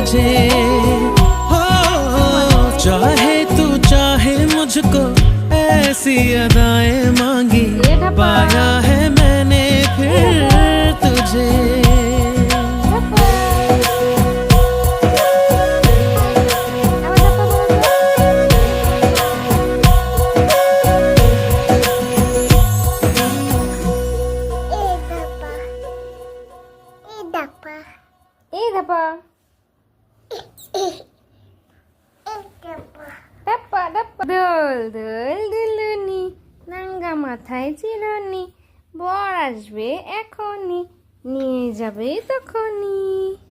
तुझे हो, चाहे तू चाहे मुझको ऐसी अदाएं मांगी, पाया है मैंने फिर तुझे। দোল দোল দুলুনি নাঙ্গা মাথায় চিরুনি, বর আসবে এখনই, নিয়ে যাবে তখনই।